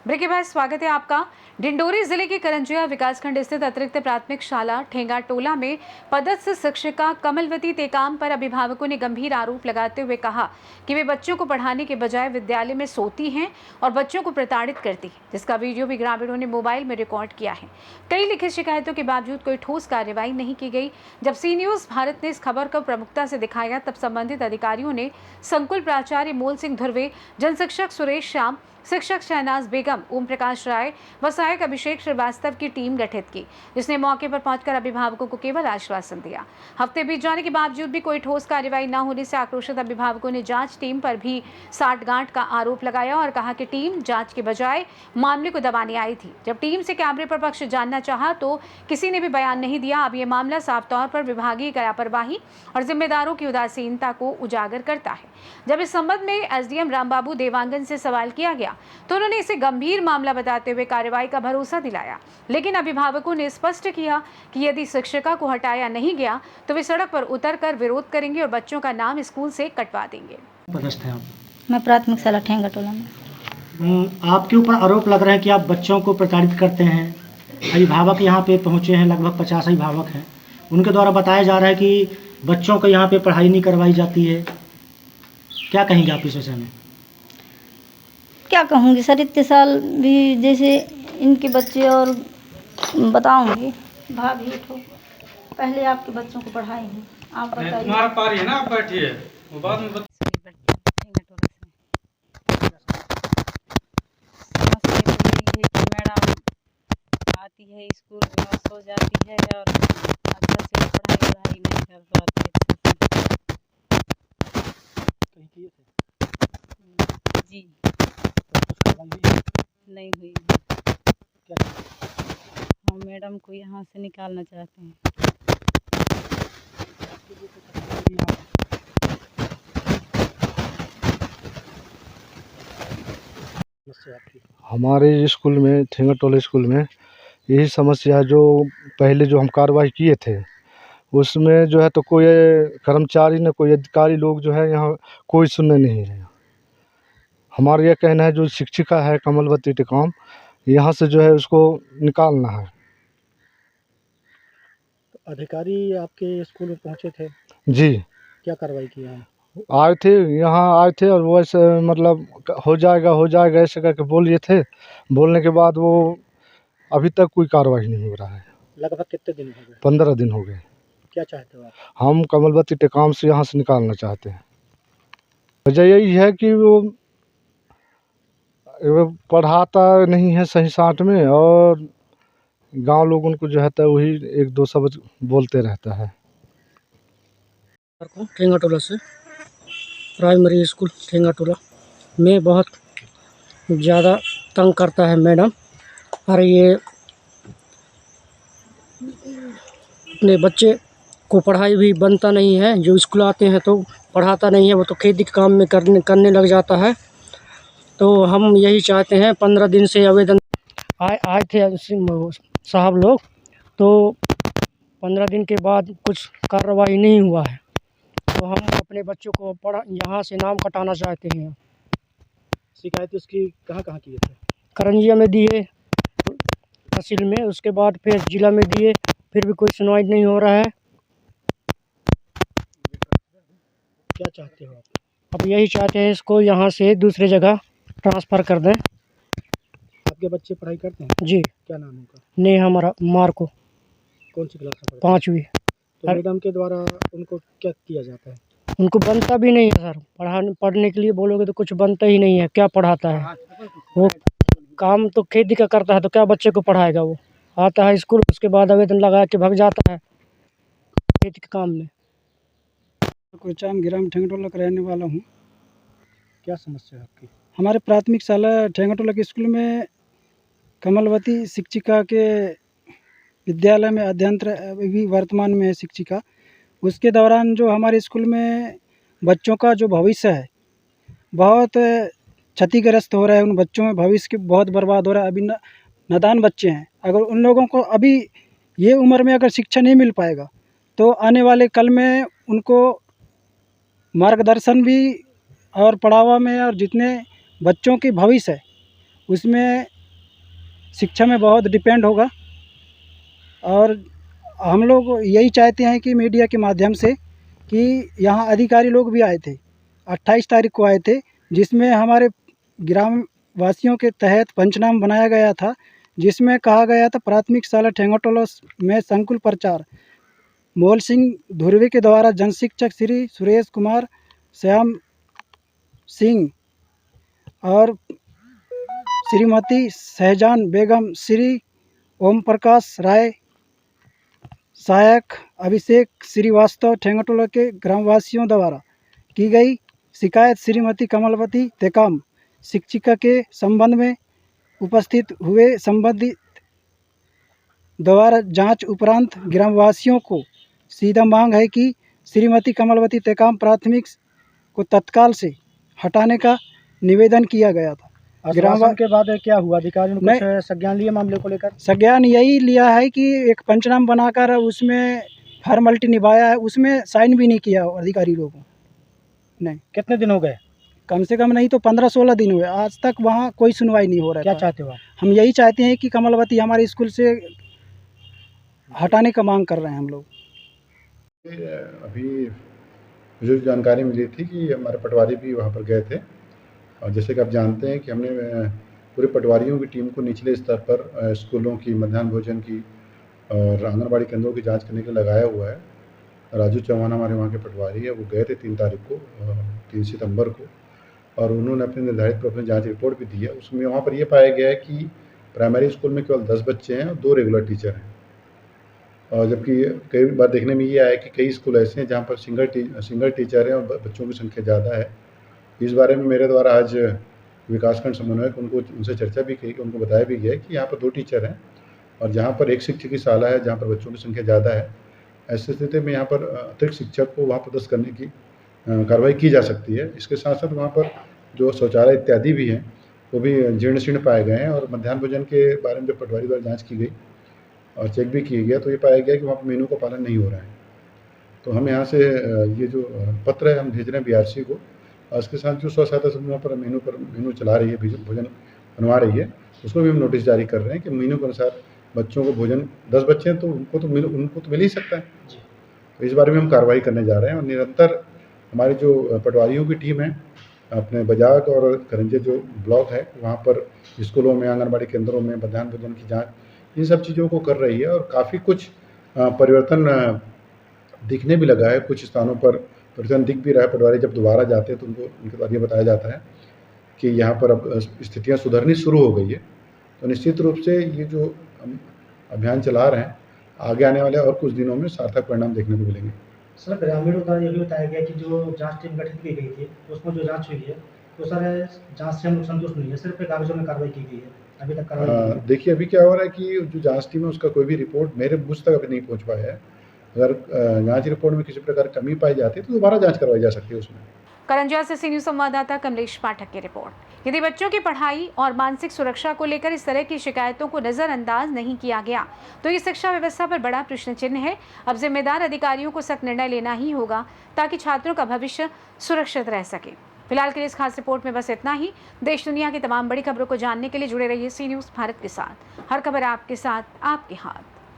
Break के बाद स्वागत है आपका। डिंडोरी जिले के करंजिया विकासखंड स्थित अतिरिक्त प्राथमिक शाला ठेंगाटोला में पदस्थ शिक्षिका कमलवती टेकाम पर अभिभावकों ने गंभीर आरोप लगाते हुए कहा कि वे बच्चों को पढ़ाने के बजाय विद्यालय में सोती हैं और बच्चों को प्रताड़ित करती हैं, जिसका वीडियो भी ग्रामीणों ने मोबाइल में रिकॉर्ड किया है। कई लिखित शिकायतों के बावजूद कोई ठोस कार्रवाई नहीं की गई। जब सी न्यूज भारत ने इस खबर को प्रमुखता से दिखाया, तब संबंधित अधिकारियों ने संकुल प्राचार्य मोल सिंह धुर्वे, जनशिक्षक सुरेश श्याम, शिक्षक शहनाज बेगम, ओम प्रकाश राय व सहायक अभिषेक श्रीवास्तव की टीम गठित की, जिसने मौके पर पहुंचकर अभिभावकों को केवल आश्वासन दिया। हफ्ते बीत जाने के बावजूद भी कोई ठोस कार्रवाई न होने से आक्रोशित अभिभावकों ने जांच टीम पर भी साठगांठ का आरोप लगाया और कहा कि टीम जांच के बजाय मामले को दबाने आई थी। जब टीम से कैमरे पर पक्ष जानना चाहा तो किसी ने भी बयान नहीं दिया। अब ये मामला साफ तौर पर विभागीय लापरवाही और जिम्मेदारों की उदासीनता को उजागर करता है। जब इस संबंध में एसडीएम रामबाबू देवांगन से सवाल किया गया तो उन्होंने इसे गंभीर मामला बताते हुए कार्रवाई का भरोसा दिलाया, लेकिन अभिभावकों ने स्पष्ट किया कि यदि शिक्षिका को हटाया नहीं गया तो वे सड़क पर उतरकर विरोध करेंगे और बच्चों का नाम स्कूल से कटवा देंगे। पदस्थ हैं आप? मैं प्राथमिक शाला ठेंगाटोला में। आपके ऊपर आरोप लग रहा है कि आप बच्चों को प्रताड़ित करते हैं। अभिभावक यहाँ पे पहुँचे हैं, लगभग 50 अभिभावक हैं। उनके द्वारा बताया जा रहा है कि बच्चों को यहाँ पे पढ़ाई नहीं करवाई जाती है। क्या कहेंगे आप इस विषय में? क्या कहूँगी सर, इतने साल भी जैसे इनके बच्चे और बताऊँगी भाभी उठो, पहले आपके बच्चों को पढ़ाई हैं, आप बताइए। मार पा रही है ना, आप बैठिए, वो बाद में मैडम आती है स्कूल में और सो जाती है और अच्छा से पढ़ाई नहीं कर पाती जी, नहीं हुई। हम मैडम को यहाँ से निकालना चाहते हैं। हमारे स्कूल में, ठेंगाटोला स्कूल में यही समस्या है। जो पहले जो हम कार्रवाई किए थे उसमें जो है तो कोई कर्मचारी न कोई अधिकारी लोग जो है यहाँ कोई सुनने नहीं है। हमारा यह कहना है जो शिक्षिका है कमलवती टेकाम, यहाँ से जो है उसको निकालना है। अधिकारी आपके स्कूल में पहुँचे थे? जी, क्या कार्रवाई की है? आए थे, यहाँ आए थे और वैसे मतलब हो जाएगा ऐसे करके बोलिए थे। बोलने के बाद वो अभी तक कोई कार्रवाई नहीं हो रहा है। लगभग कितने दिन हो गए? 15 दिन हो गए। क्या चाहते हो आप? हम कमलवती टेकाम से यहाँ से निकालना चाहते हैं। वजह यही है कि वो पढ़ाता नहीं है सही साट में और गांव लोग उनको जो है तो वही 1-2 शब्द बोलते रहता है। ठेंगाटोला से प्राइमरी स्कूल ठेंगाटोला में बहुत ज़्यादा तंग करता है मैडम, और ये अपने बच्चे को पढ़ाई भी बनता नहीं है। जो स्कूल आते हैं तो पढ़ाता नहीं है, वो तो खेती के काम में करने लग जाता है। तो हम यही चाहते हैं, 15 दिन से आवेदन आए थे साहब लोग, तो 15 दिन के बाद कुछ कार्रवाई नहीं हुआ है। तो हम अपने बच्चों को यहाँ से नाम कटाना चाहते हैं। शिकायत उसकी कहाँ किए थे? करंजिया में दिए, तहसील में, उसके बाद फिर जिला में दिए, फिर भी कोई सुनवाई नहीं हो रहा है। क्या चाहते हो आप? अब यही चाहते हैं इसको यहाँ से दूसरे जगह ट्रांसफ़र कर दें। आपके बच्चे पढ़ाई करते हैं? जी। क्या नाम उनका? नहीं, हमारा मार्को। कौन सी क्लास में पढ़ते हैं? 5वीं। तो मैडम के द्वारा उनको क्या किया जाता है? उनको बनता भी नहीं है सर, पढ़ने के लिए बोलोगे तो कुछ बनता ही नहीं है। क्या पढ़ाता है वो? काम तो खेती का करता है तो क्या बच्चे को पढ़ाएगा? वो आता है स्कूल, उसके बाद आवेदन लगा के भाग जाता है खेती के काम में। कुचाम ग्राम ठेंगाटोला का रहने वाला हूँ। क्या समस्या है आपकी? हमारे प्राथमिक शाला ठेंगाटोला के स्कूल में कमलवती शिक्षिका के विद्यालय में अध्ययनरत अभी वर्तमान में है शिक्षिका। उसके दौरान जो हमारे स्कूल में बच्चों का जो भविष्य है बहुत क्षतिग्रस्त हो रहा है। उन बच्चों में भविष्य के बहुत बर्बाद हो रहा है। अभी नादान बच्चे हैं, अगर उन लोगों को अभी ये उम्र में अगर शिक्षा नहीं मिल पाएगा तो आने वाले कल में उनको मार्गदर्शन भी और पढ़ावा में और जितने बच्चों की भविष्य है उसमें शिक्षा में बहुत डिपेंड होगा। और हम लोग यही चाहते हैं कि मीडिया के माध्यम से कि यहाँ अधिकारी लोग भी आए थे, 28 तारीख को आए थे, जिसमें हमारे ग्राम वासियों के तहत पंचनामा बनाया गया था, जिसमें कहा गया था प्राथमिक शाला ठेंगाटोला में संकुल प्रचार मोल सिंह धुर्वे के द्वारा जन शिक्षक श्री सुरेश कुमार श्याम सिंह और श्रीमती शहजान बेगम, श्री ओम प्रकाश राय, सहायक अभिषेक श्रीवास्तव ठेंगाटोला के ग्रामवासियों द्वारा की गई शिकायत श्रीमती कमलवती टेकाम शिक्षिका के संबंध में उपस्थित हुए संबंधित द्वारा जांच उपरांत ग्रामवासियों को सीधा मांग है कि श्रीमती कमलवती टेकाम प्राथमिक को तत्काल से हटाने का निवेदन किया गया था। आश्वासन के बाद क्या हुआ? अधिकारियों ने कुछ संज्ञान लिए मामले को लेकर? संज्ञान यही लिया है कि एक पंचनामा बनाकर उसमें फॉर्मेलिटी निभाया है, उसमें साइन भी नहीं किया अधिकारी लोगों ने। कितने दिन हो गए? कम से कम नहीं तो 15-16 दिन हुए, आज तक वहाँ कोई सुनवाई नहीं हो रहा है। क्या चाहते हो आप? हम यही चाहते हैं कि कमलवती हमारे स्कूल से हटाने का मांग कर रहे हैं हम लोग। अभी मुझे जानकारी मिली थी कि हमारे पटवारी भी वहाँ पर गए थे, और जैसे कि आप जानते हैं कि हमने पूरे पटवारियों की टीम को निचले स्तर पर स्कूलों की मध्याह्न भोजन की और आंगनबाड़ी केंद्रों की जांच करने के लिए लगाया हुआ है। राजू चौहान हमारे वहाँ के पटवारी है, वो गए थे 3 तारीख को, 3 सितंबर को, और उन्होंने अपने निर्धारित पर अपनी जाँच रिपोर्ट भी दी है। उसमें वहाँ पर यह पाया गया है कि प्राइमरी स्कूल में केवल 10 बच्चे हैं और 2 रेगुलर टीचर हैं। और जबकि कई बार देखने में ये आया कि कई स्कूल ऐसे हैं जहाँ पर सिंगल टीचर है और बच्चों की संख्या ज़्यादा है। इस बारे में मेरे द्वारा आज विकासखंड समन्वयक उनसे चर्चा भी की, उनको बताया भी गया कि यहाँ पर 2 टीचर हैं और जहाँ पर एक शिक्षक की शाला है जहाँ पर बच्चों की संख्या ज़्यादा है, ऐसी स्थिति में यहाँ पर अतिरिक्त शिक्षक को वहाँ पदस्थ करने की कार्रवाई की जा सकती है। इसके साथ साथ वहाँ पर जो शौचालय इत्यादि भी हैं वो भी जीर्ण शीर्ण पाए गए हैं। और मध्याह्न भोजन के बारे में जब पटवारी द्वारा जाँच की गई और चेक भी किया गया तो ये पाया गया कि वहाँ पर मेनू का पालन नहीं हो रहा है। तो हम यहाँ से ये जो पत्र है हम भेज रहे हैं BRC को, और इसके साथ जो स्व सहायता समूह पर मेनू चला रही है, भोजन बनवा रही है, उसको भी हम नोटिस जारी कर रहे हैं कि मेनू के अनुसार बच्चों को भोजन 10 बच्चे हैं तो उनको तो मिल ही सकता है। तो इस बारे में हम कार्रवाई करने जा रहे हैं। और निरंतर हमारी जो पटवारियों की टीम है अपने बजाग और करंजे जो ब्लॉक है वहाँ पर स्कूलों में, आंगनबाड़ी केंद्रों में मध्याह्न भोजन की जाँच, इन सब चीज़ों को कर रही है। और काफ़ी कुछ परिवर्तन दिखने भी लगा है, कुछ स्थानों पर परिवर्तन दिख भी रहा है। पटवारी जब दोबारा जाते हैं तो उनके द्वारा ये बताया जाता है कि यहाँ पर अब स्थितियाँ सुधरनी शुरू हो गई है। तो निश्चित रूप से ये जो हम अभियान चला रहे हैं, आगे आने वाले और कुछ दिनों में सार्थक परिणाम देखने को मिलेंगे। सर, ग्रामीणों का ये भी बताया गया कि जो जांच टीम गठित की गई थी उसमें जो जांच हुई है तो सर जांच से हम लोग संतुष्ट नहीं है, सिर्फ कागजों में कार्रवाई की गई है, अभी तक कार्रवाई नहीं है। देखिए अभी क्या हो रहा है कि जो जांच टीम है उसका कोई भी रिपोर्ट मुझ तक अभी नहीं पहुँच पाया है। अगर जांच रिपोर्ट में किसी प्रकार कमी पाई जाती है तो दोबारा जांच करवाई जा सकती है उसमें। करंजिया से सीनियर संवाददाता कमलेश पाठक की रिपोर्ट। यदि बच्चों की पढ़ाई और मानसिक सुरक्षा को लेकर इस तरह की शिकायतों को नजरअंदाज नहीं किया गया तो ये शिक्षा व्यवस्था पर बड़ा प्रश्न चिन्ह है। अब जिम्मेदार अधिकारियों को सख्त निर्णय लेना ही होगा ताकि छात्रों का भविष्य सुरक्षित रह सके। फिलहाल के लिए इस खास रिपोर्ट में बस इतना ही। देश दुनिया की तमाम बड़ी खबरों को जानने के लिए जुड़े रहिए सी न्यूज़ भारत के साथ। हर खबर आपके साथ, आपके हाथ।